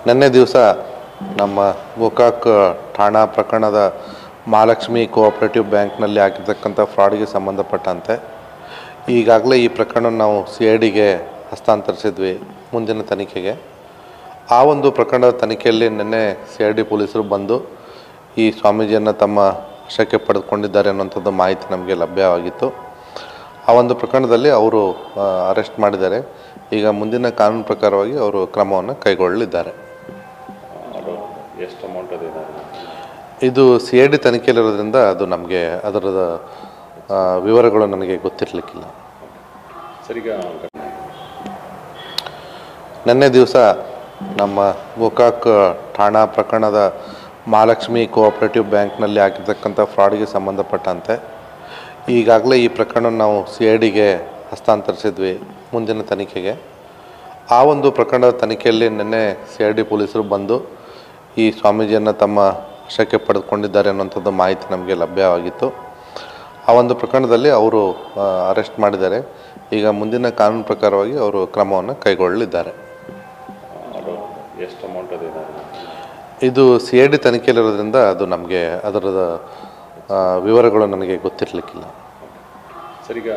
ನಿನ್ನೆ ದಿವಸ ನಮ್ಮ ಗೋಕಾಕ್ ಠಾಣಾ ಪ್ರಕರಣದ ಮಹಾಲಕ್ಷ್ಮಿ ಕೋಆಪರೇಟಿವ್ ಬ್ಯಾಂಕ್ನಲ್ಲಿ ಆಗಿರ್ತಕ್ಕಂಥ ಫ್ರಾಡ್ಗೆ ಸಂಬಂಧಪಟ್ಟಂತೆ ಈಗಾಗಲೇ ಈ ಪ್ರಕರಣ ನಾವು CIDಗೆ ಹಸ್ತಾಂತರಿಸಿದ್ವಿ ಮುಂದಿನ ತನಿಖೆಗೆ. ಆ ಒಂದು ಪ್ರಕರಣದ ತನಿಖೆಯಲ್ಲಿ ನಿನ್ನೆ CID ಪೊಲೀಸರು ಬಂದು ಈ ಸ್ವಾಮೀಜಿಯನ್ನು ತಮ್ಮ ವಶಕ್ಕೆ ಪಡೆದುಕೊಂಡಿದ್ದಾರೆ ಅನ್ನೋಂಥದ್ದು ಮಾಹಿತಿ ನಮಗೆ ಲಭ್ಯವಾಗಿತ್ತು. ಆ ಒಂದು ಪ್ರಕರಣದಲ್ಲಿ ಅವರು ಅರೆಸ್ಟ್ ಮಾಡಿದ್ದಾರೆ. ಈಗ ಮುಂದಿನ ಕಾನೂನು ಪ್ರಕಾರವಾಗಿ ಅವರು ಕ್ರಮವನ್ನು ಕೈಗೊಳ್ಳಲಿದ್ದಾರೆ. ಎಷ್ಟು ಅಮೌಂಟ್ ಅದೇ ಇದು CID ತನಿಖೆಯಲ್ಲಿರೋದ್ರಿಂದ ಅದು ನಮಗೆ ಅದರ ವಿವರಗಳು ನನಗೆ ಗೊತ್ತಿರಲಿಕ್ಕಿಲ್ಲ. ಸರಿಗ ನಿನ್ನೆ ದಿವಸ ನಮ್ಮ ಗೋಕಾಕ್ ಠಾಣಾ ಪ್ರಕರಣದ ಮಹಾಲಕ್ಷ್ಮಿ ಕೋಆಪರೇಟಿವ್ ಬ್ಯಾಂಕ್ನಲ್ಲಿ ಆಗಿರ್ತಕ್ಕಂಥ ಫ್ರಾಡ್ಗೆ ಸಂಬಂಧಪಟ್ಟಂತೆ ಈಗಾಗಲೇ ಈ ಪ್ರಕರಣ ನಾವು CIDಗೆ ಹಸ್ತಾಂತರಿಸಿದ್ವಿ ಮುಂದಿನ ತನಿಖೆಗೆ. ಆ ಒಂದು ಪ್ರಕರಣದ ತನಿಖೆಯಲ್ಲಿ ನಿನ್ನೆ CID ಪೊಲೀಸರು ಬಂದು ಈ ಸ್ವಾಮೀಜಿಯನ್ನು ತಮ್ಮ ವಶಕ್ಕೆ ಪಡೆದುಕೊಂಡಿದ್ದಾರೆ ಅನ್ನೋಂಥದ್ದು ಮಾಹಿತಿ ನಮಗೆ ಲಭ್ಯವಾಗಿತ್ತು. ಆ ಒಂದು ಪ್ರಕರಣದಲ್ಲಿ ಅವರು ಅರೆಸ್ಟ್ ಮಾಡಿದ್ದಾರೆ. ಈಗ ಮುಂದಿನ ಕಾನೂನು ಪ್ರಕಾರವಾಗಿ ಅವರು ಕ್ರಮವನ್ನು ಕೈಗೊಳ್ಳಲಿದ್ದಾರೆ. ಎಷ್ಟು ಅಮೌಂಟ್ ಅದೇ ಇದು CID ತನಿಖೆಯಲ್ಲಿರೋದ್ರಿಂದ ಅದು ನಮಗೆ ಅದರ ವಿವರಗಳು ನನಗೆ ಗೊತ್ತಿರಲಿಕ್ಕಿಲ್ಲ. ಸರಿಗ